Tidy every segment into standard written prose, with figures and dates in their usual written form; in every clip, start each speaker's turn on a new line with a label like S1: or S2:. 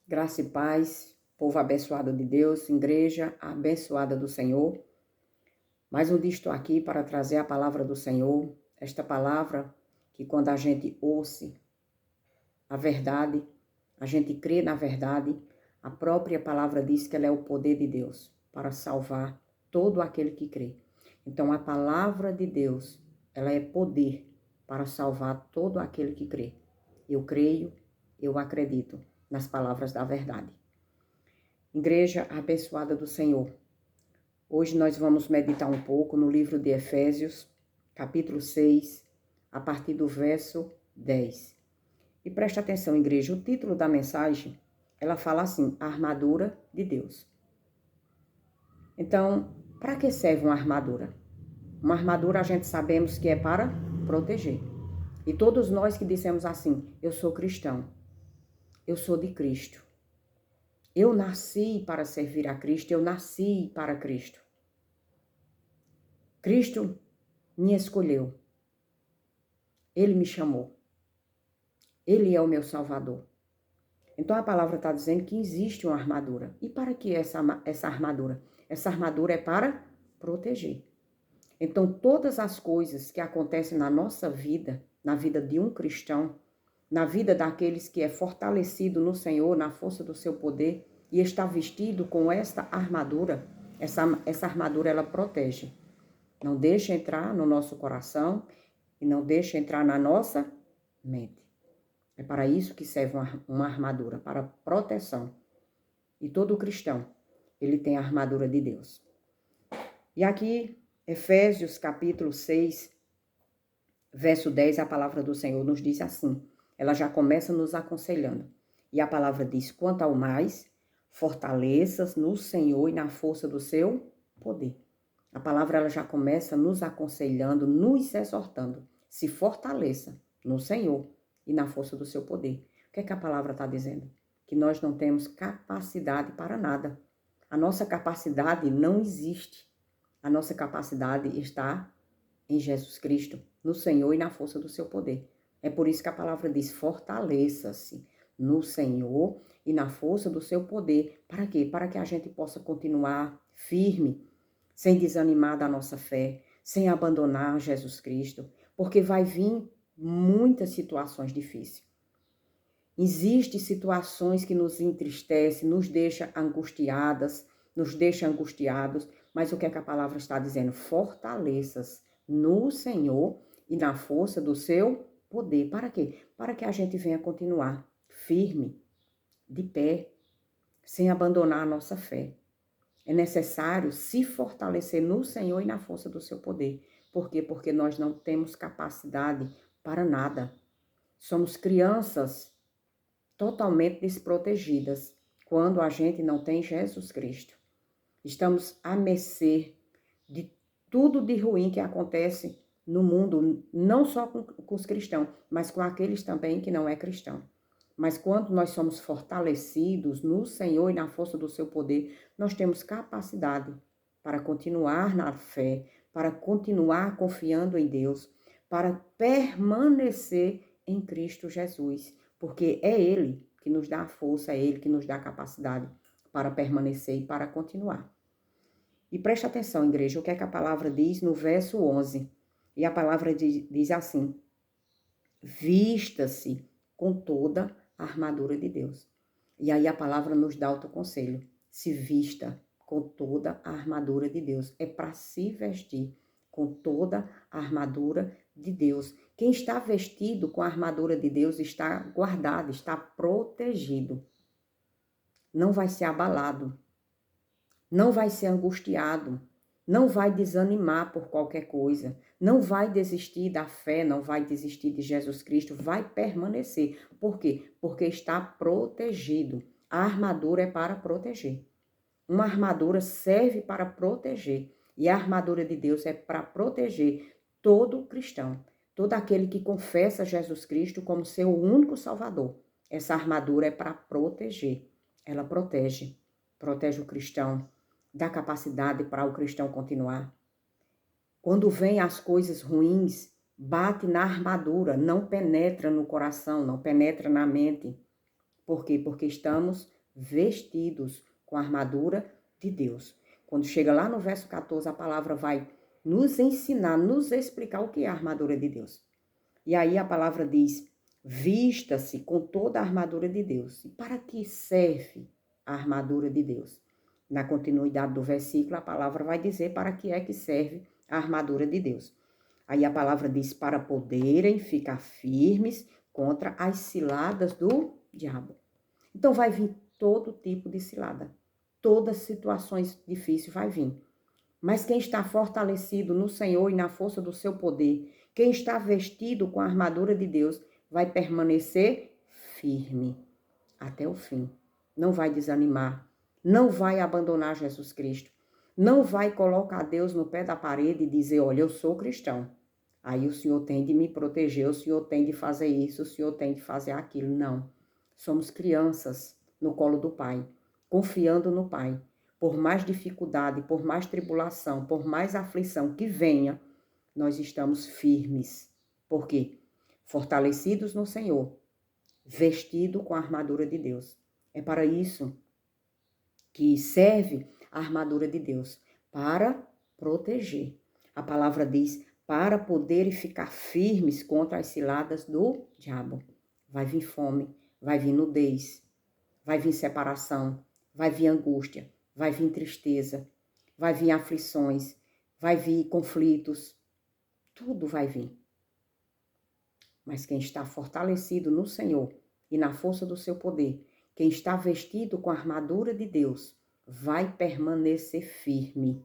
S1: Graça e paz, povo abençoado de Deus, igreja abençoada do Senhor. Mais um dia estou aqui para trazer a palavra do Senhor, esta palavra que quando a gente ouve a verdade, a gente crê na verdade, a própria palavra diz que ela é o poder de Deus para salvar todo aquele que crê. Então a palavra de Deus, ela é poder para salvar todo aquele que crê. Eu creio, eu acredito nas palavras da verdade. Igreja abençoada do Senhor, hoje nós vamos meditar um pouco no livro de Efésios, capítulo 6, a partir do verso 10. E preste atenção, igreja, o título da mensagem, ela fala assim, a armadura de Deus. Então, para que serve uma armadura? Uma armadura a gente sabemos que é para proteger. E todos nós que dissemos assim, eu sou cristão, eu sou de Cristo. Eu nasci para servir a Cristo, eu nasci para Cristo. Cristo me escolheu. Ele me chamou. Ele é o meu Salvador. Então a palavra está dizendo que existe uma armadura. E para que essa armadura? Essa armadura é para proteger. Então todas as coisas que acontecem na nossa vida, na vida de um cristão, na vida daqueles que é fortalecido no Senhor, na força do seu poder, e está vestido com esta armadura, essa armadura ela protege. Não deixa entrar no nosso coração e não deixa entrar na nossa mente. É para isso que serve uma armadura, para proteção. E todo cristão, ele tem a armadura de Deus. E aqui, Efésios capítulo 6, verso 10, a palavra do Senhor nos diz assim. Ela já começa nos aconselhando. E a palavra diz, quanto ao mais, fortaleças no Senhor e na força do seu poder. A palavra ela já começa nos aconselhando, nos exortando. Se fortaleça no Senhor e na força do seu poder. O que é que a palavra está dizendo? Que nós não temos capacidade para nada. A nossa capacidade não existe. A nossa capacidade está em Jesus Cristo, no Senhor e na força do seu poder. É por isso que a palavra diz, fortaleça-se no Senhor e na força do seu poder. Para quê? Para que a gente possa continuar firme, sem desanimar da nossa fé, sem abandonar Jesus Cristo, porque vai vir muitas situações difíceis. Existem situações que nos entristecem, nos deixam angustiadas, nos deixam angustiados, mas o que é que a palavra está dizendo? Fortaleças no Senhor e na força do seu poder. Para quê? Para que a gente venha continuar firme, de pé, sem abandonar a nossa fé. É necessário se fortalecer no Senhor e na força do seu poder. Por quê? Porque nós não temos capacidade para nada. Somos crianças totalmente desprotegidas quando a gente não tem Jesus Cristo. Estamos à mercê de tudo de ruim que acontece no mundo, não só com os cristãos, mas com aqueles também que não é cristão. Mas quando nós somos fortalecidos no Senhor e na força do seu poder, nós temos capacidade para continuar na fé, para continuar confiando em Deus, para permanecer em Cristo Jesus, porque é Ele que nos dá a força, é Ele que nos dá a capacidade para permanecer e para continuar. E preste atenção, igreja, o que é que a palavra diz no verso 11. E a palavra diz assim, vista-se com toda a armadura de Deus. E aí a palavra nos dá outro conselho. Se vista com toda a armadura de Deus. É para se vestir com toda a armadura de Deus. Quem está vestido com a armadura de Deus está guardado, está protegido. Não vai ser abalado. Não vai ser angustiado. Não vai desanimar por qualquer coisa, não vai desistir da fé, não vai desistir de Jesus Cristo, vai permanecer. Por quê? Porque está protegido. A armadura é para proteger. Uma armadura serve para proteger. E a armadura de Deus é para proteger todo cristão, todo aquele que confessa Jesus Cristo como seu único Salvador. Essa armadura é para proteger. Ela protege o cristão, dá capacidade para o cristão continuar. Quando vem as coisas ruins, bate na armadura, não penetra no coração, não penetra na mente. Por quê? Porque estamos vestidos com a armadura de Deus. Quando chega lá no verso 14, a palavra vai nos ensinar, nos explicar o que é a armadura de Deus. E aí a palavra diz, vista-se com toda a armadura de Deus. E para que serve a armadura de Deus? Na continuidade do versículo, a palavra vai dizer para que é que serve a armadura de Deus. Aí a palavra diz, para poderem ficar firmes contra as ciladas do diabo. Então vai vir todo tipo de cilada. Todas situações difíceis vai vir. Mas quem está fortalecido no Senhor e na força do seu poder, quem está vestido com a armadura de Deus, vai permanecer firme até o fim. Não vai desanimar, não vai abandonar Jesus Cristo, não vai colocar Deus no pé da parede e dizer, olha, eu sou cristão. Aí o Senhor tem de me proteger, o Senhor tem de fazer isso, o Senhor tem de fazer aquilo. Não. Somos crianças no colo do Pai, confiando no Pai. Por mais dificuldade, por mais tribulação, por mais aflição que venha, nós estamos firmes. Por quê? Fortalecidos no Senhor, vestido com a armadura de Deus. É para isso que serve a armadura de Deus, para proteger. A palavra diz, para poderem ficar firmes contra as ciladas do diabo. Vai vir fome, vai vir nudez, vai vir separação, vai vir angústia, vai vir tristeza, vai vir aflições, vai vir conflitos, tudo vai vir. Mas quem está fortalecido no Senhor e na força do seu poder, quem está vestido com a armadura de Deus, vai permanecer firme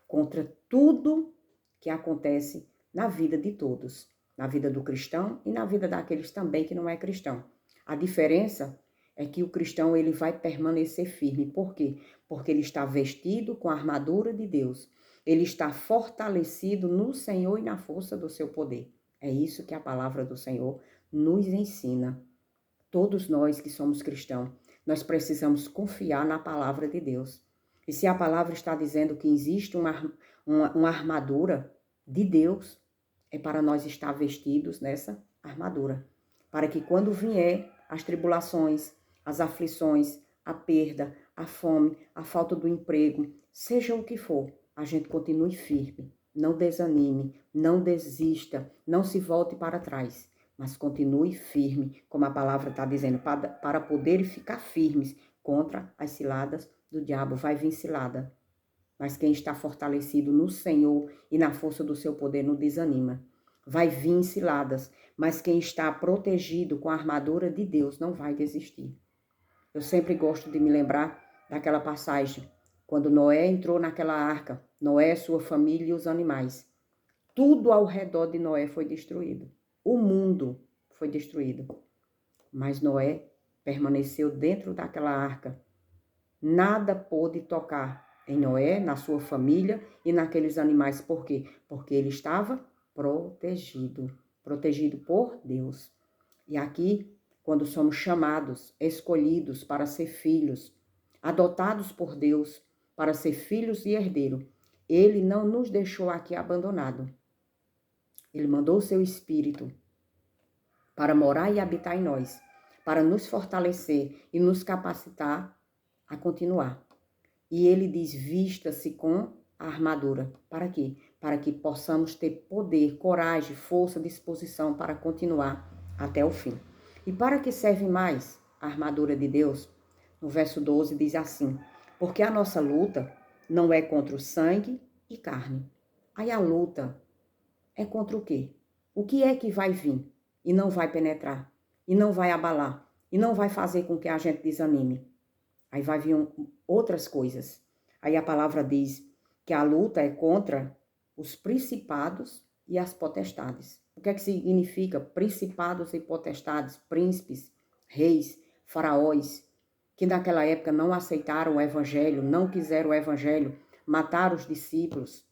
S1: contra tudo que acontece na vida de todos, na vida do cristão e na vida daqueles também que não é cristão. A diferença é que o cristão ele vai permanecer firme. Por quê? Porque ele está vestido com a armadura de Deus. Ele está fortalecido no Senhor e na força do seu poder. É isso que a palavra do Senhor nos ensina. Todos nós que somos cristãos, nós precisamos confiar na palavra de Deus. E se a palavra está dizendo que existe uma armadura de Deus, é para nós estar vestidos nessa armadura. Para que quando vier as tribulações, as aflições, a perda, a fome, a falta do emprego, seja o que for, a gente continue firme. Não desanime, não desista, não se volte para trás, mas continue firme, como a palavra está dizendo, para poder ficar firmes contra as ciladas do diabo. Vai vir cilada, mas quem está fortalecido no Senhor e na força do seu poder não desanima. Vai vir ciladas, mas quem está protegido com a armadura de Deus não vai desistir. Eu sempre gosto de me lembrar daquela passagem, quando Noé entrou naquela arca, Noé, sua família e os animais. Tudo ao redor de Noé foi destruído. O mundo foi destruído. Mas Noé permaneceu dentro daquela arca. Nada pôde tocar em Noé, na sua família e naqueles animais. Por quê? Porque ele estava protegido. Protegido por Deus. E aqui, quando somos chamados, escolhidos para ser filhos, adotados por Deus, para ser filhos e herdeiros, Ele não nos deixou aqui abandonado. Ele mandou o seu Espírito para morar e habitar em nós, para nos fortalecer e nos capacitar a continuar. E Ele diz, vista-se com a armadura. Para quê? Para que possamos ter poder, coragem, força, disposição para continuar até o fim. E para que serve mais a armadura de Deus? No verso 12 diz assim, porque a nossa luta não é contra o sangue e carne. Aí a luta é contra o quê? O que é que vai vir e não vai penetrar, e não vai abalar, e não vai fazer com que a gente desanime? Aí vai vir outras coisas. Aí a palavra diz que a luta é contra os principados e as potestades. O que é que significa principados e potestades? Príncipes, reis, faraós, que naquela época não aceitaram o evangelho, não quiseram o evangelho, mataram os discípulos,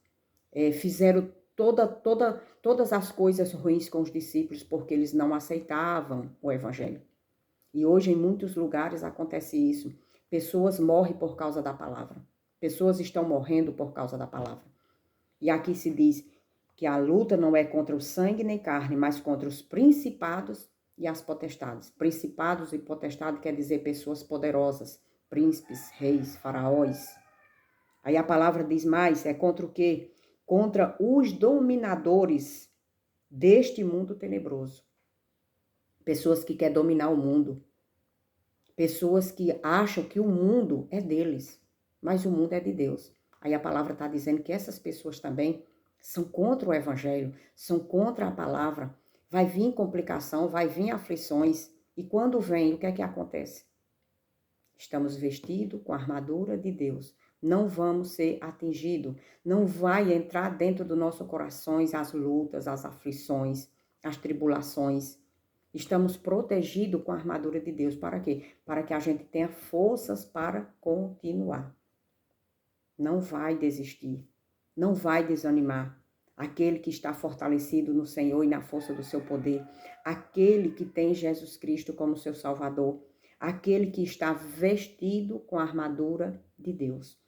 S1: fizeram todas as coisas ruins com os discípulos porque eles não aceitavam o evangelho. E hoje em muitos lugares acontece isso. Pessoas morrem por causa da palavra. Pessoas estão morrendo por causa da palavra. E aqui se diz que a luta não é contra o sangue nem carne, mas contra os principados e as potestades. Principados e potestades quer dizer pessoas poderosas, príncipes, reis, faraós. Aí a palavra diz mais, é contra o quê? Contra os dominadores deste mundo tenebroso. Pessoas que querem dominar o mundo. Pessoas que acham que o mundo é deles, mas o mundo é de Deus. Aí a palavra está dizendo que essas pessoas também são contra o evangelho, são contra a palavra. Vai vir complicação, vai vir aflições. E quando vem, o que é que acontece? Estamos vestidos com a armadura de Deus. Não vamos ser atingidos. Não vai entrar dentro do nosso coração as lutas, as aflições, as tribulações. Estamos protegidos com a armadura de Deus. Para quê? Para que a gente tenha forças para continuar. Não vai desistir. Não vai desanimar. Aquele que está fortalecido no Senhor e na força do seu poder. Aquele que tem Jesus Cristo como seu Salvador. Aquele que está vestido com a armadura de Deus.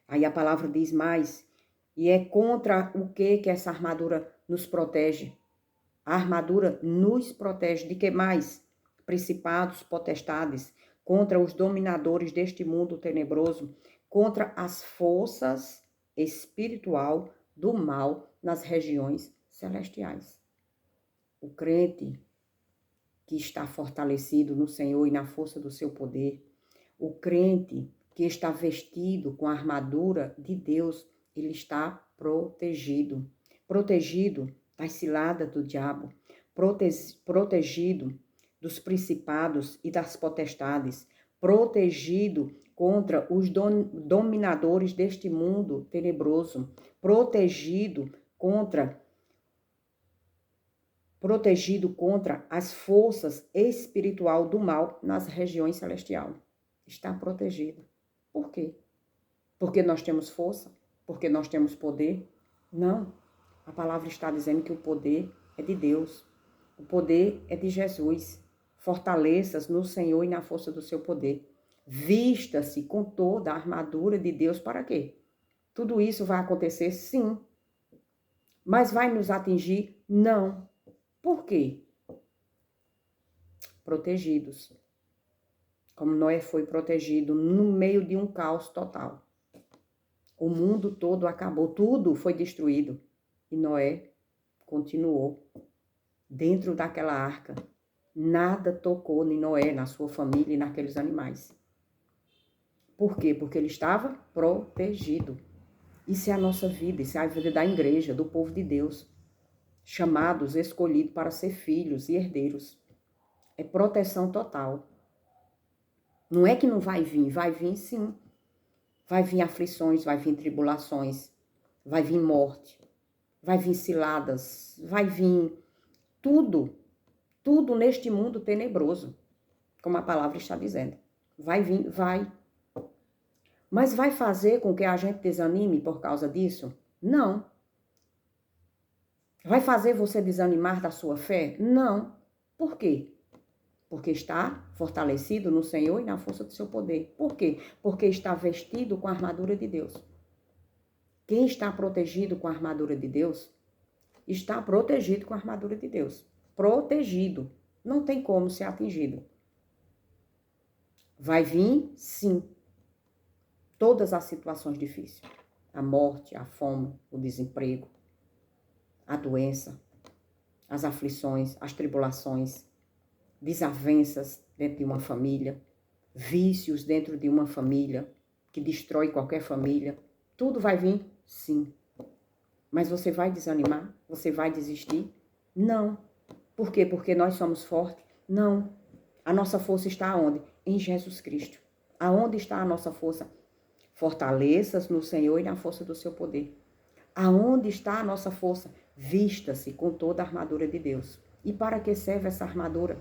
S1: Aí a palavra diz mais. E é contra o que essa armadura nos protege? A armadura nos protege de que mais? Principados, potestades, contra os dominadores deste mundo tenebroso, contra as forças espiritual do mal nas regiões celestiais. O crente que está fortalecido no Senhor e na força do seu poder, o crente que está vestido com a armadura de Deus, ele está protegido. Protegido das ciladas do diabo, protegido dos principados e das potestades, protegido contra os dominadores deste mundo tenebroso, protegido contra as forças espiritual do mal nas regiões celestiais. Está protegido. Por quê? Porque nós temos força? Porque nós temos poder? Não. A palavra está dizendo que o poder é de Deus. O poder é de Jesus. Fortaleça-se no Senhor e na força do seu poder. Vista-se com toda a armadura de Deus. Para quê? Tudo isso vai acontecer? Sim. Mas vai nos atingir? Não. Por quê? Protegidos. Como Noé foi protegido no meio de um caos total. O mundo todo acabou, tudo foi destruído. E Noé continuou dentro daquela arca. Nada tocou em Noé, na sua família e naqueles animais. Por quê? Porque ele estava protegido. Isso é a nossa vida, isso é a vida da igreja, do povo de Deus. Chamados, escolhidos para ser filhos e herdeiros. É proteção total. Não é que não vai vir sim. Vai vir aflições, vai vir tribulações, vai vir morte, vai vir ciladas, vai vir tudo neste mundo tenebroso, como a palavra está dizendo. Vai vir, vai. Mas vai fazer com que a gente desanime por causa disso? Não. Vai fazer você desanimar da sua fé? Não. Por quê? Porque está fortalecido no Senhor e na força do seu poder. Por quê? Porque está vestido com a armadura de Deus. Quem está protegido com a armadura de Deus, está protegido com a armadura de Deus. Protegido. Não tem como ser atingido. Vai vir, sim, todas as situações difíceis. A morte, a fome, o desemprego, a doença, as aflições, as tribulações, desavenças dentro de uma família, vícios dentro de uma família, que destrói qualquer família. Tudo vai vir? Sim. Mas você vai desanimar? Você vai desistir? Não. Por quê? Porque nós somos fortes? Não. A nossa força está aonde? Em Jesus Cristo. Aonde está a nossa força? Fortaleça-se no Senhor e na força do seu poder. Aonde está a nossa força? Vista-se com toda a armadura de Deus. E para que serve essa armadura?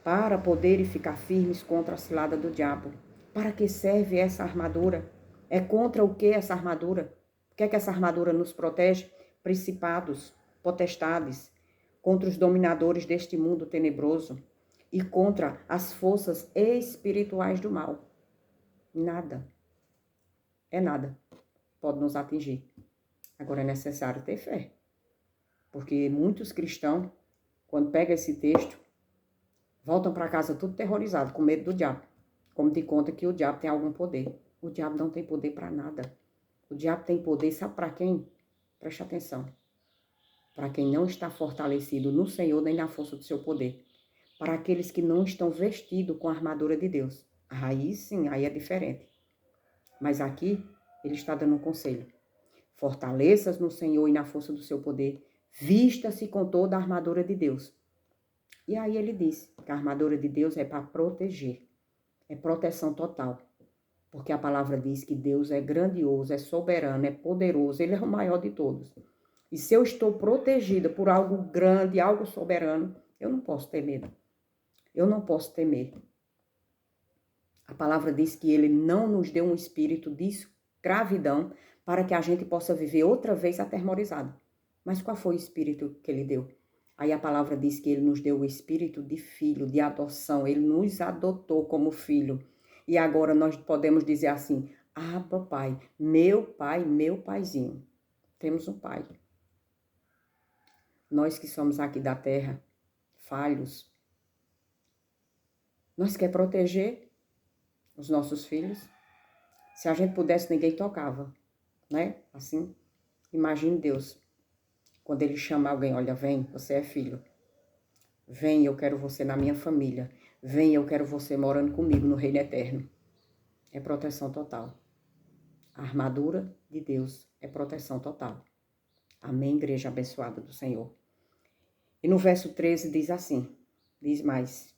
S1: Para poderem ficar firmes contra a cilada do diabo. Para que serve essa armadura? É contra o que essa armadura? O que é que essa armadura nos protege? Principados, potestades, contra os dominadores deste mundo tenebroso e contra as forças espirituais do mal. Nada. É nada. Pode nos atingir. Agora é necessário ter fé. Porque muitos cristãos, quando pegam esse texto, Voltam para casa tudo terrorizado, com medo do diabo. Como te conta que o diabo tem algum poder. O diabo não tem poder para nada. O diabo tem poder, sabe para quem? Preste atenção. Para quem não está fortalecido no Senhor nem na força do seu poder. Para aqueles que não estão vestidos com a armadura de Deus. Aí sim, aí é diferente. Mas aqui, ele está dando um conselho. Fortaleça-se no Senhor e na força do seu poder. Vista-se com toda a armadura de Deus. E aí ele disse que a armadura de Deus é para proteger. É proteção total. Porque a palavra diz que Deus é grandioso, é soberano, é poderoso. Ele é o maior de todos. E se eu estou protegida por algo grande, algo soberano, eu não posso ter medo. Eu não posso temer. A palavra diz que ele não nos deu um espírito de escravidão para que a gente possa viver outra vez aterrorizado. Mas qual foi o espírito que ele deu? Aí a palavra diz que ele nos deu o espírito de filho, de adoção. Ele nos adotou como filho. E agora nós podemos dizer assim, Pai, meu paizinho. Temos um pai. Nós que somos aqui da terra, falhos, nós quer proteger os nossos filhos. Se a gente pudesse, ninguém tocava, né? Assim, imagine Deus. Quando ele chama alguém, olha, vem, você é filho. Vem, eu quero você na minha família. Vem, eu quero você morando comigo no reino eterno. É proteção total. A armadura de Deus é proteção total. Amém, igreja abençoada do Senhor. E no verso 13 diz assim, diz mais.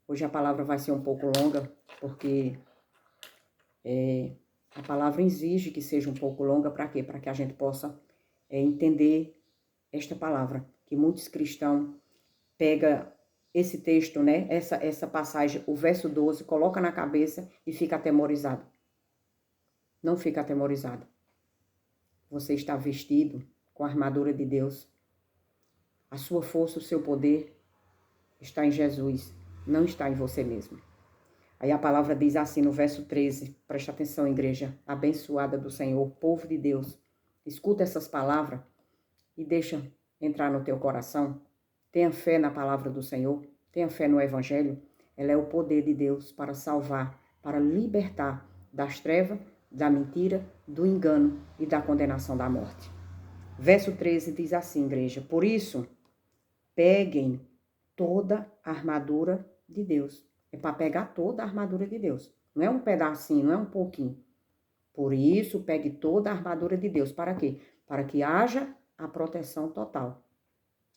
S1: Hoje a palavra vai ser um pouco longa, porque a palavra exige que seja um pouco longa. Para quê? Para que a gente possa entender esta palavra. Que muitos cristãos pegam esse texto, né? Essa passagem, o verso 12, coloca na cabeça e fica atemorizado. Não fica atemorizado. Você está vestido com a armadura de Deus. A sua força, o seu poder está em Jesus, não está em você mesmo. Aí a palavra diz assim no verso 13, presta atenção, igreja abençoada do Senhor, povo de Deus. Escuta essas palavras e deixa entrar no teu coração. Tenha fé na palavra do Senhor, tenha fé no Evangelho. Ela é o poder de Deus para salvar, para libertar das trevas, da mentira, do engano e da condenação da morte. Verso 13 diz assim, igreja, por isso, peguem toda a armadura de Deus. É para pegar toda a armadura de Deus. Não é um pedacinho, não é um pouquinho. Por isso, pegue toda a armadura de Deus. Para quê? Para que haja a proteção total.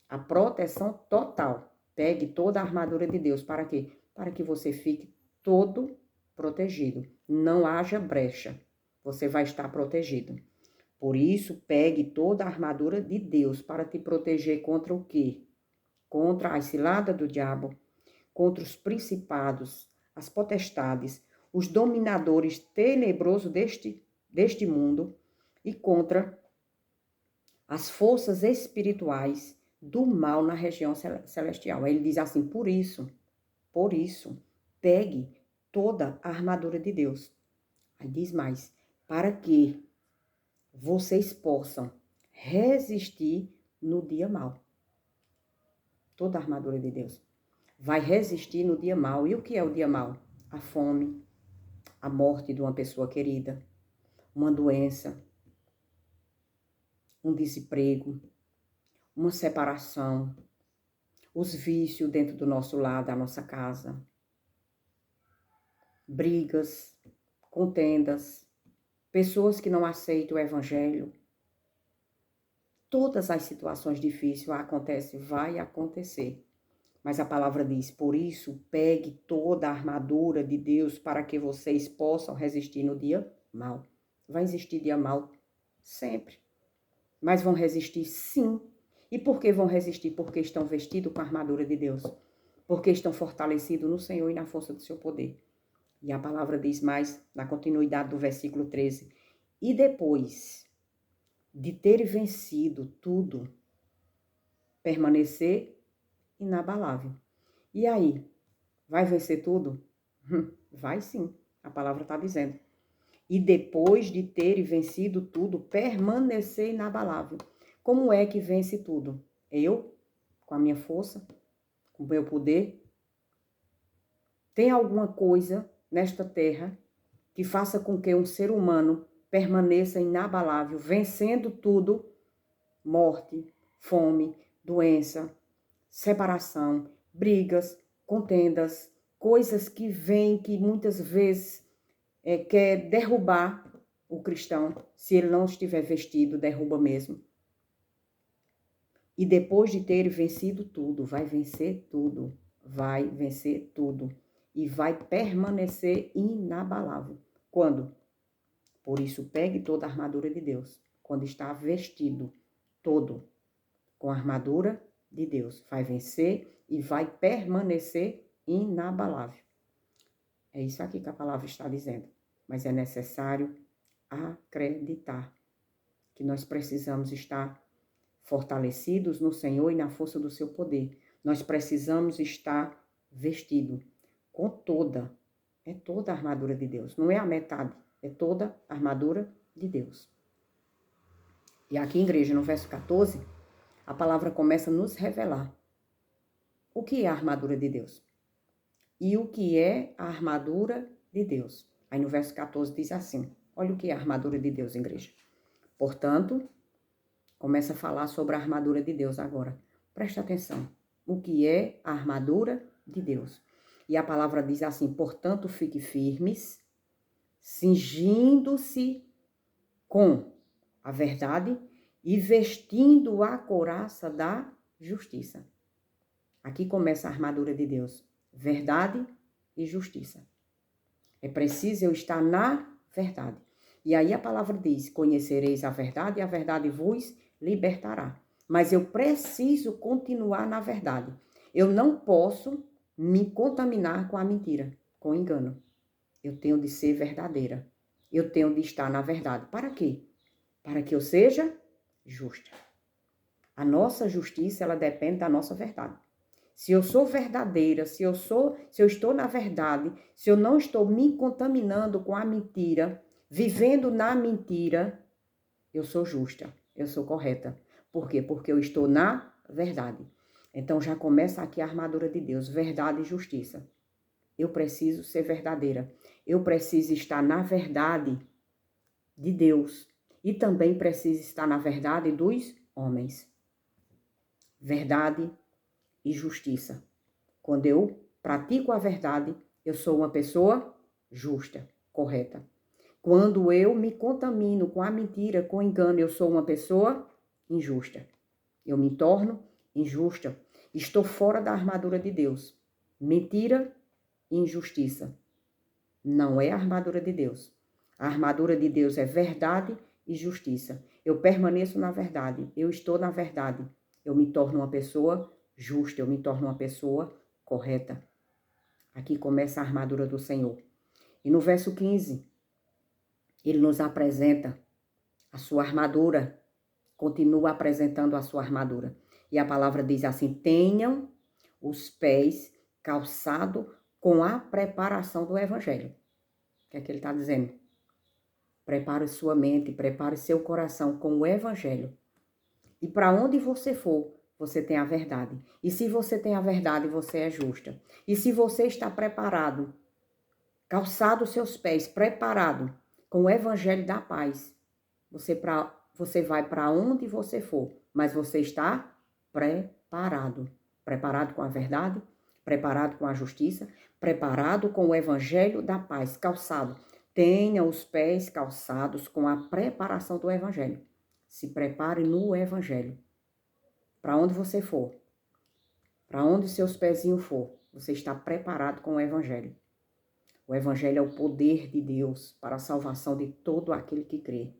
S1: A proteção total. Pegue toda a armadura de Deus. Para quê? Para que você fique todo protegido. Não haja brecha. Você vai estar protegido. Por isso, pegue toda a armadura de Deus para te proteger contra o quê? Contra a cilada do diabo, contra os principados, as potestades, os dominadores tenebrosos deste mundo e contra as forças espirituais do mal na região celestial. Aí ele diz assim, por isso, pegue toda a armadura de Deus. Aí diz mais, para que vocês possam resistir no dia mau. Toda a armadura de Deus vai resistir no dia mau. E o que é o dia mau? A fome, a morte de uma pessoa querida, uma doença, um desemprego, uma separação, os vícios dentro do nosso lar, da nossa casa, brigas, contendas, pessoas que não aceitam o evangelho. Todas as situações difíceis acontecem, vai acontecer. Mas a palavra diz, por isso, pegue toda a armadura de Deus para que vocês possam resistir no dia mau. Vai existir dia mau sempre. Mas vão resistir sim. E por que vão resistir? Porque estão vestidos com a armadura de Deus. Porque estão fortalecidos no Senhor e na força do seu poder. E a palavra diz mais, na continuidade do versículo 13. E depois de ter vencido tudo, permanecer inabalável. E aí, vai vencer tudo? Vai sim, a palavra está dizendo. E depois de ter vencido tudo, permanecer inabalável. Como é que vence tudo? Eu, com a minha força, com o meu poder? Tem alguma coisa nesta terra que faça com que um ser humano permaneça inabalável, vencendo tudo, morte, fome, doença, separação, brigas, contendas, coisas que vêm que muitas vezes quer derrubar o cristão, se ele não estiver vestido, derruba mesmo. E depois de ter vencido tudo, vai vencer tudo, vai vencer tudo e vai permanecer inabalável. Quando? Por isso, pegue toda a armadura de Deus, quando está vestido todo com a armadura de Deus, vai vencer e vai permanecer inabalável. É isso aqui que a palavra está dizendo. Mas é necessário acreditar que nós precisamos estar fortalecidos no Senhor e na força do seu poder. Nós precisamos estar vestido com toda a armadura de Deus. Não é a metade, é toda a armadura de Deus. E aqui, igreja, no verso 14, a palavra começa a nos revelar o que é a armadura de Deus. E o que é a armadura de Deus. Aí no verso 14 diz assim, olha o que é a armadura de Deus, igreja. Portanto, começa a falar sobre a armadura de Deus agora. Presta atenção. O que é a armadura de Deus? E a palavra diz assim, portanto, fique firmes, cingindo-se com a verdade e vestindo a couraça da justiça. Aqui começa a armadura de Deus. Verdade e justiça. É preciso eu estar na verdade. E aí a palavra diz, conhecereis a verdade e a verdade vos libertará. Mas eu preciso continuar na verdade. Eu não posso me contaminar com a mentira, com o engano. Eu tenho de ser verdadeira. Eu tenho de estar na verdade. Para quê? Para que eu seja justa. A nossa justiça, ela depende da nossa verdade. Se eu sou verdadeira, se eu estou na verdade, se eu não estou me contaminando com a mentira, vivendo na mentira, eu sou justa, eu sou correta. Por quê? Porque eu estou na verdade. Então já começa aqui a armadura de Deus, verdade e justiça. Eu preciso ser verdadeira. Eu preciso estar na verdade de Deus. E também preciso estar na verdade dos homens. Verdade e justiça. Quando eu pratico a verdade, eu sou uma pessoa justa, correta. Quando eu me contamino com a mentira, com o engano, eu sou uma pessoa injusta. Eu me torno injusta. Estou fora da armadura de Deus. Mentira e injustiça. Não é a armadura de Deus. A armadura de Deus é verdade e justiça. Eu permaneço na verdade. Eu estou na verdade. Eu me torno uma pessoa justa. Eu me torno uma pessoa correta. Aqui começa a armadura do Senhor. E no verso 15, ele nos apresenta a sua armadura. Continua apresentando a sua armadura. E a palavra diz assim, tenham os pés calçados com a preparação do evangelho. O que é que ele está dizendo? Prepare sua mente, prepare seu coração com o evangelho. E para onde você for, você tem a verdade. E se você tem a verdade, você é justa. E se você está preparado, calçado os seus pés, preparado com o evangelho da paz, você vai para onde você for, mas você está preparado. Preparado com a verdade, preparado com a justiça, preparado com o evangelho da paz, calçado. Tenha os pés calçados com a preparação do evangelho. Se prepare no evangelho. Para onde você for, para onde seus pezinhos for, você está preparado com o evangelho. O evangelho é o poder de Deus para a salvação de todo aquele que crê.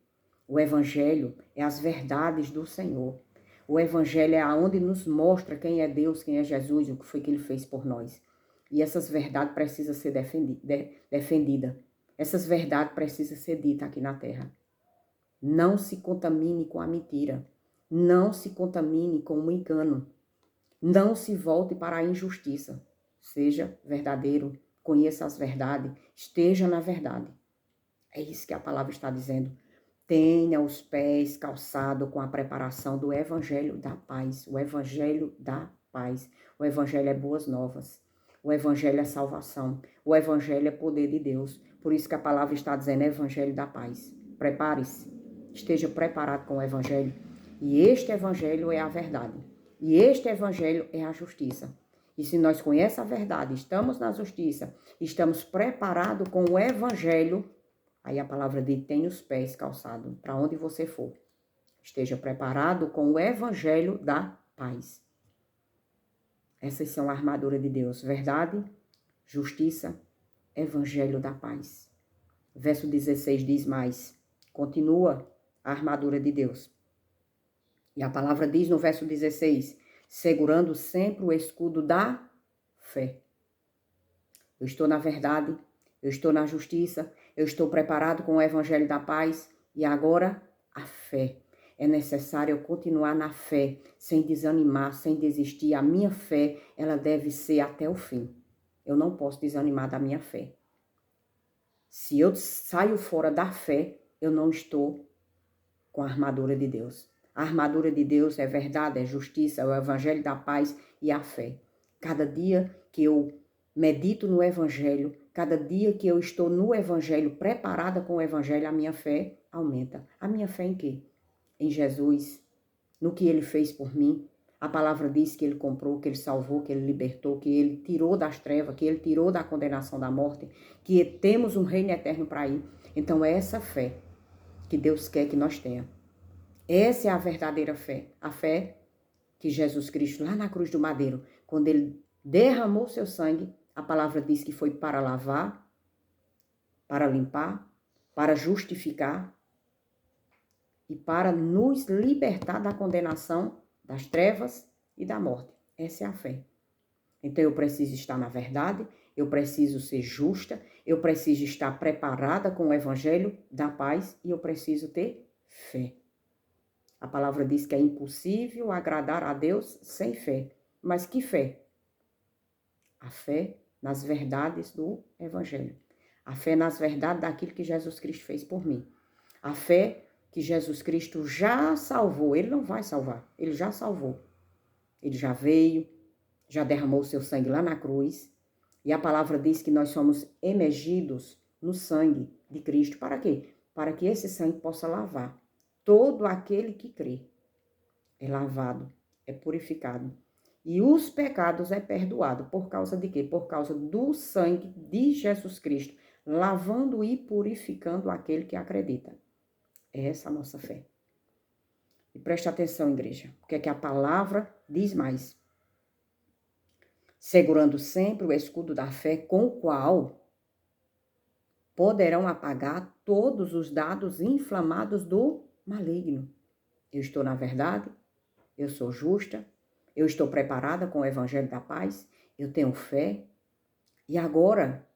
S1: O evangelho é as verdades do Senhor. O evangelho é aonde nos mostra quem é Deus, quem é Jesus, o que foi que ele fez por nós. E essas verdades precisam ser defendidas. Essas verdades precisam ser ditas aqui na terra. Não se contamine com a mentira. Não se contamine com o engano. Não se volte para a injustiça. Seja verdadeiro, conheça as verdades, esteja na verdade. É isso que a palavra está dizendo. Tenha os pés calçados com a preparação do evangelho da paz. O evangelho da paz. O evangelho é boas novas. O evangelho é salvação. O evangelho é poder de Deus. Por isso que a palavra está dizendo evangelho da paz. Prepare-se. Esteja preparado com o evangelho. E este evangelho é a verdade. E este evangelho é a justiça. E se nós conhecemos a verdade, estamos na justiça, estamos preparados com o evangelho, aí a palavra diz, tem os pés calçados para onde você for. Esteja preparado com o evangelho da paz. Essas são a armadura de Deus. Verdade, justiça, evangelho da paz. Verso 16 diz mais. Continua a armadura de Deus. E a palavra diz no verso 16, segurando sempre o escudo da fé. Eu estou na verdade, eu estou na justiça, eu estou preparado com o evangelho da paz e agora a fé. É necessário eu continuar na fé, sem desanimar, sem desistir. A minha fé, ela deve ser até o fim. Eu não posso desanimar da minha fé. Se eu saio fora da fé, eu não estou com a armadura de Deus. A armadura de Deus é verdade, é justiça, é o evangelho da paz e a fé. Cada dia que eu medito no evangelho, cada dia que eu estou no evangelho, preparada com o evangelho, a minha fé aumenta. A minha fé em quê? Em Jesus, no que ele fez por mim. A palavra diz que ele comprou, que ele salvou, que ele libertou, que ele tirou das trevas, que ele tirou da condenação da morte, que temos um reino eterno para ir. Então é essa fé que Deus quer que nós tenhamos. Essa é a verdadeira fé. A fé que Jesus Cristo, lá na cruz do madeiro, quando ele derramou seu sangue, a palavra diz que foi para lavar, para limpar, para justificar e para nos libertar da condenação, das trevas e da morte. Essa é a fé. Então eu preciso estar na verdade, eu preciso ser justa, eu preciso estar preparada com o evangelho da paz e eu preciso ter fé. A palavra diz que é impossível agradar a Deus sem fé. Mas que fé? A fé nas verdades do evangelho. A fé nas verdades daquilo que Jesus Cristo fez por mim. A fé que Jesus Cristo já salvou. Ele não vai salvar, ele já salvou. Ele já veio, já derramou o seu sangue lá na cruz. E a palavra diz que nós somos emergidos no sangue de Cristo. Para quê? Para que esse sangue possa lavar. Todo aquele que crê é lavado, é purificado. E os pecados é perdoado. Por causa de quê? Por causa do sangue de Jesus Cristo, lavando e purificando aquele que acredita. É essa a nossa fé. E preste atenção, igreja. O que é que a palavra diz mais? Segurando sempre o escudo da fé, com o qual poderão apagar todos os dados inflamados do maligno. Eu estou na verdade, eu sou justa, eu estou preparada com o evangelho da paz, eu tenho fé. E agora,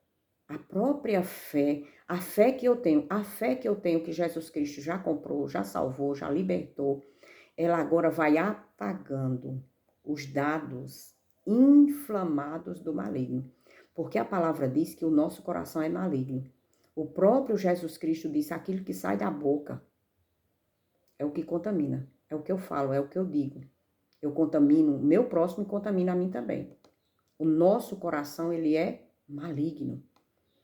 S1: a própria fé, a fé que eu tenho que Jesus Cristo já comprou, já salvou, já libertou, ela agora vai apagando os dados inflamados do maligno. Porque a palavra diz que o nosso coração é maligno. O próprio Jesus Cristo disse, aquilo que sai da boca é o que contamina. É o que eu falo, é o que eu digo. Eu contamino o meu próximo e contamino a mim também. O nosso coração, ele é maligno.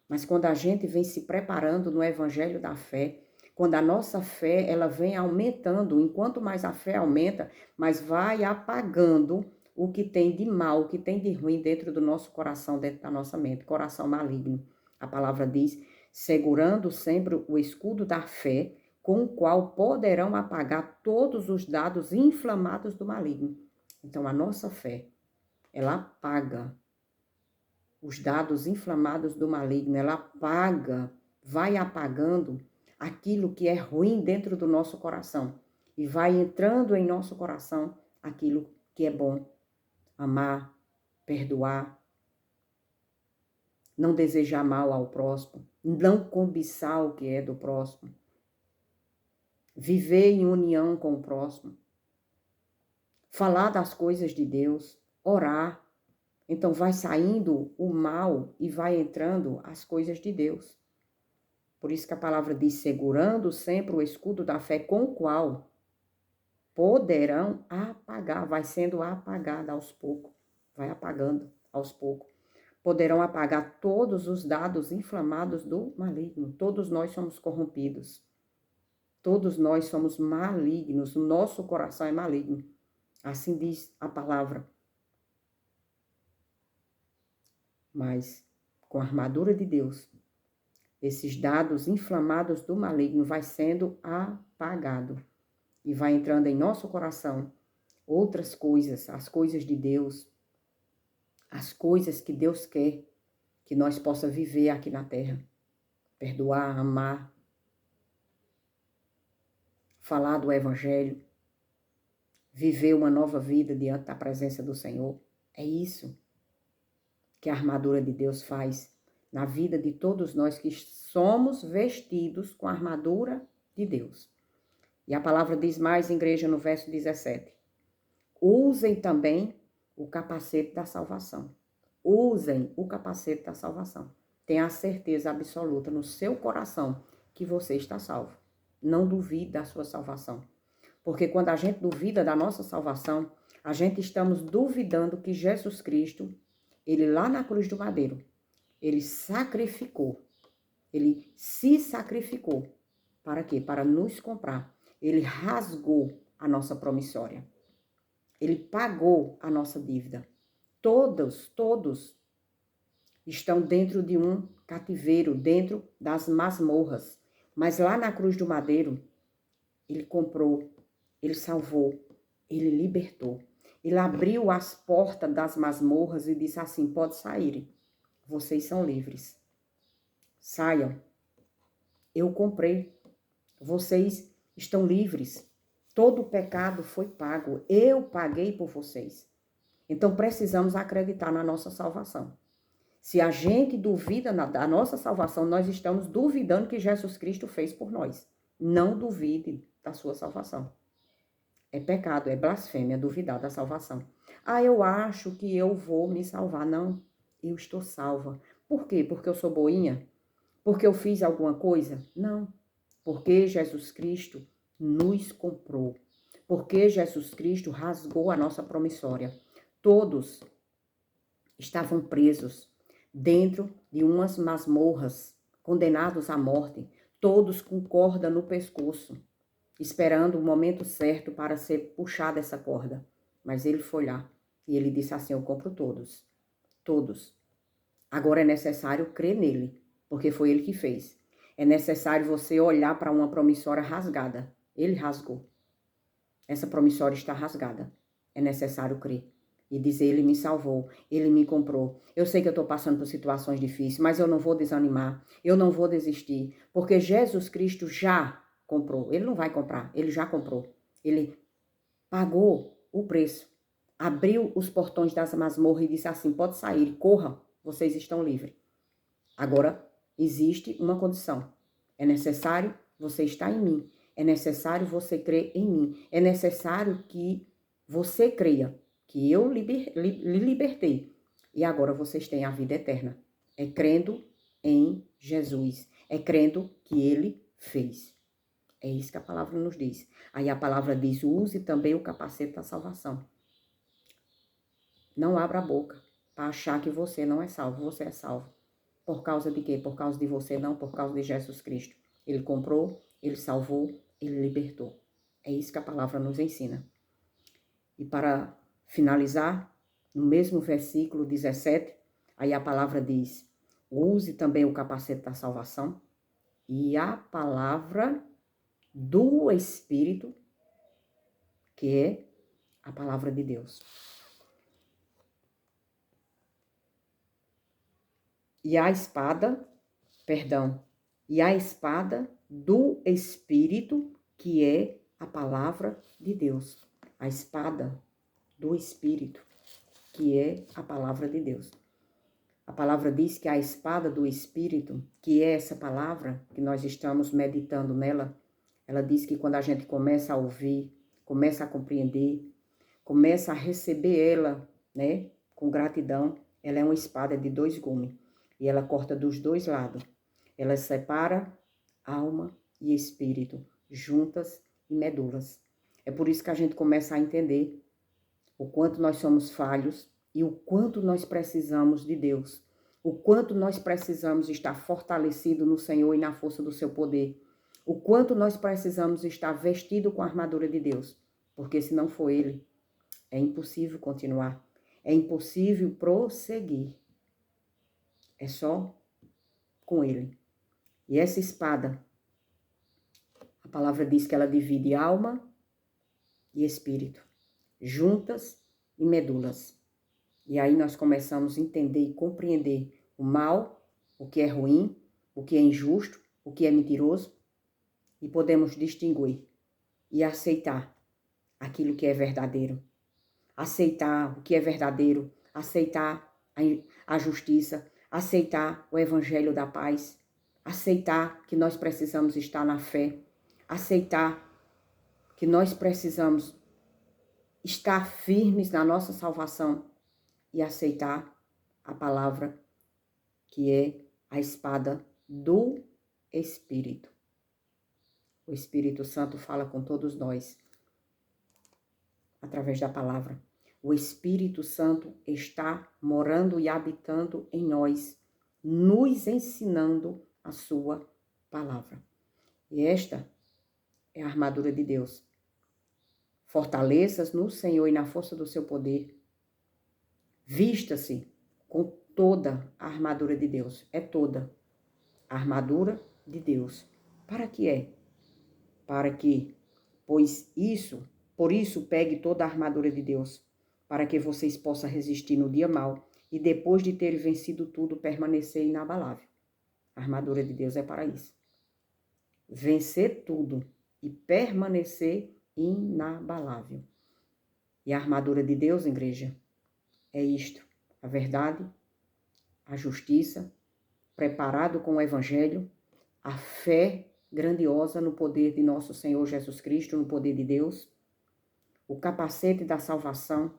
S1: Mas quando a gente vem se preparando no evangelho da fé, quando a nossa fé, ela vem aumentando, enquanto mais a fé aumenta, mais vai apagando o que tem de mal, o que tem de ruim dentro do nosso coração, dentro da nossa mente, coração maligno. A palavra diz, segurando sempre o escudo da fé, com o qual poderão apagar todos os dados inflamados do maligno. Então, a nossa fé, ela apaga os dados inflamados do maligno, ela apaga, vai apagando aquilo que é ruim dentro do nosso coração e vai entrando em nosso coração aquilo que é bom, amar, perdoar, não desejar mal ao próximo, não cobiçar o que é do próximo, viver em união com o próximo, falar das coisas de Deus, orar. Então vai saindo o mal e vai entrando as coisas de Deus. Por isso que a palavra diz, segurando sempre o escudo da fé, com o qual poderão apagar, vai sendo apagada aos poucos, vai apagando aos poucos. poderão apagar todos os dados inflamados do maligno. Todos nós somos corrompidos. Todos nós somos malignos. O nosso coração é maligno. Assim diz a palavra. Mas, com a armadura de Deus, esses dados inflamados do maligno vai sendo apagado. E vai entrando em nosso coração outras coisas, as coisas de Deus, as coisas que Deus quer que nós possa viver aqui na terra. Perdoar, amar, falar do Evangelho, viver uma nova vida diante da presença do Senhor. É isso que a armadura de Deus faz na vida de todos nós que somos vestidos com a armadura de Deus. E a palavra diz mais, igreja, no verso 17. Usem também o capacete da salvação. Usem o capacete da salvação. Tenha a certeza absoluta no seu coração que você está salvo. Não duvide da sua salvação. Porque quando a gente duvida da nossa salvação, a gente estamos duvidando que Jesus Cristo, ele lá na cruz do madeiro, ele sacrificou. Ele se sacrificou. Para quê? Para nos comprar. Ele rasgou a nossa promissória. Ele pagou a nossa dívida. Todos estão dentro de um cativeiro, dentro das masmorras. Mas lá na cruz do madeiro, ele comprou, ele salvou, ele libertou. Ele abriu as portas das masmorras e disse assim, pode sair, vocês são livres. Saiam, eu comprei, vocês estão livres. Todo o pecado foi pago, eu paguei por vocês. Então precisamos acreditar na nossa salvação. Se a gente duvida da nossa salvação, nós estamos duvidando que Jesus Cristo fez por nós. Não duvide da sua salvação. É pecado, é blasfêmia duvidar da salvação. Ah, eu acho que eu vou me salvar. Não, eu estou salva. Por quê? Porque eu sou boinha? Porque eu fiz alguma coisa? Não. Porque Jesus Cristo nos comprou. Porque Jesus Cristo rasgou a nossa promissória. Todos estavam presos dentro de umas masmorras, condenados à morte, todos com corda no pescoço, esperando o momento certo para ser puxada essa corda. Mas ele foi lá e ele disse assim, eu compro todos, todos. Agora é necessário crer nele, porque foi ele que fez. É necessário você olhar para uma promissória rasgada. Ele rasgou. Essa promissória está rasgada. É necessário crer. E dizer, ele me salvou, ele me comprou. Eu sei que eu estou passando por situações difíceis, mas eu não vou desanimar, eu não vou desistir, porque Jesus Cristo já comprou. Ele não vai comprar, ele já comprou. Ele pagou o preço, abriu os portões das masmorras e disse assim, pode sair, corra, vocês estão livres. Agora, existe uma condição. É necessário você estar em mim, é necessário você crer em mim, é necessário que você creia que eu lhe libertei. E agora vocês têm a vida eterna. É crendo em Jesus. É crendo que ele fez. É isso que a palavra nos diz. Aí a palavra diz, use também o capacete da salvação. Não abra a boca para achar que você não é salvo. Você é salvo. Por causa de quê? Por causa de você, não por causa de Jesus Cristo. Ele comprou, ele salvou, ele libertou. É isso que a palavra nos ensina. E para finalizar, no mesmo versículo 17, aí a palavra diz, use também o capacete da salvação e a palavra do Espírito, que é a palavra de Deus. E a espada do Espírito, que é a palavra de Deus. A espada do Espírito, que é a palavra de Deus. A palavra diz que a espada do Espírito, que é essa palavra, que nós estamos meditando nela, ela diz que quando a gente começa a ouvir, começa a compreender, começa a receber ela, né, com gratidão, ela é uma espada de 2 gumes. E ela corta dos 2 lados. Ela separa alma e espírito, juntas e medulas. É por isso que a gente começa a entender o quanto nós somos falhos e o quanto nós precisamos de Deus. O quanto nós precisamos estar fortalecido no Senhor e na força do seu poder. O quanto nós precisamos estar vestido com a armadura de Deus. Porque se não for Ele, é impossível continuar. É impossível prosseguir. É só com Ele. E essa espada, a palavra diz que ela divide alma e espírito, juntas e medulas. E aí nós começamos a entender e compreender o mal, o que é ruim, o que é injusto, o que é mentiroso, e podemos distinguir e aceitar aquilo que é verdadeiro. Aceitar o que é verdadeiro, aceitar a justiça, aceitar o evangelho da paz, aceitar que nós precisamos estar na fé, aceitar que nós precisamos estar firmes na nossa salvação e aceitar a palavra que é a espada do Espírito. O Espírito Santo fala com todos nós através da palavra. O Espírito Santo está morando e habitando em nós, nos ensinando a sua palavra. E esta é a armadura de Deus. Fortaleça-se no Senhor e na força do seu poder. Vista-se com toda a armadura de Deus. É toda a armadura de Deus. Para que é? Para que, por isso pegue toda a armadura de Deus, para que vocês possam resistir no dia mau e depois de ter vencido tudo, permanecer inabalável. A armadura de Deus é para isso. Vencer tudo e permanecer inabalável. E a armadura de Deus, igreja, é isto: a verdade, a justiça, preparado com o evangelho, a fé grandiosa no poder de nosso Senhor Jesus Cristo, no poder de Deus, o capacete da salvação,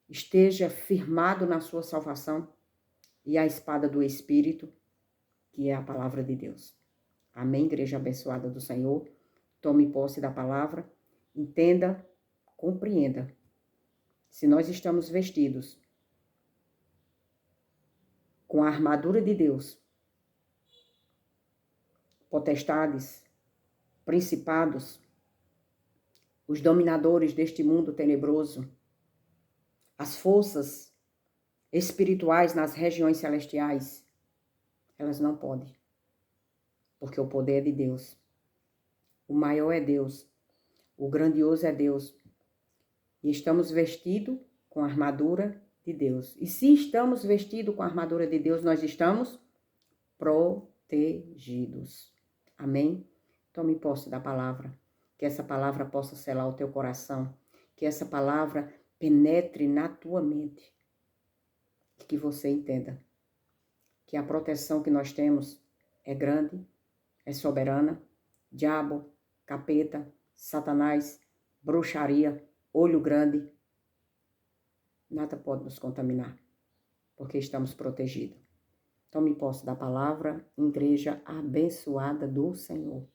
S1: esteja firmado na sua salvação, e a espada do Espírito, que é a palavra de Deus. Amém, igreja abençoada do Senhor. Tome posse da palavra, entenda, compreenda. Se nós estamos vestidos com a armadura de Deus, potestades, principados, os dominadores deste mundo tenebroso, as forças espirituais nas regiões celestiais, elas não podem, porque o poder é de Deus. O maior é Deus, o grandioso é Deus. E estamos vestidos com a armadura de Deus. E se estamos vestidos com a armadura de Deus, nós estamos protegidos. Amém? Tome posse da palavra. Que essa palavra possa selar o teu coração. Que essa palavra penetre na tua mente. Que você entenda que a proteção que nós temos é grande, é soberana. Diabo, capeta, Satanás, bruxaria, olho grande, nada pode nos contaminar, porque estamos protegidos. Tome posse da palavra, igreja abençoada do Senhor.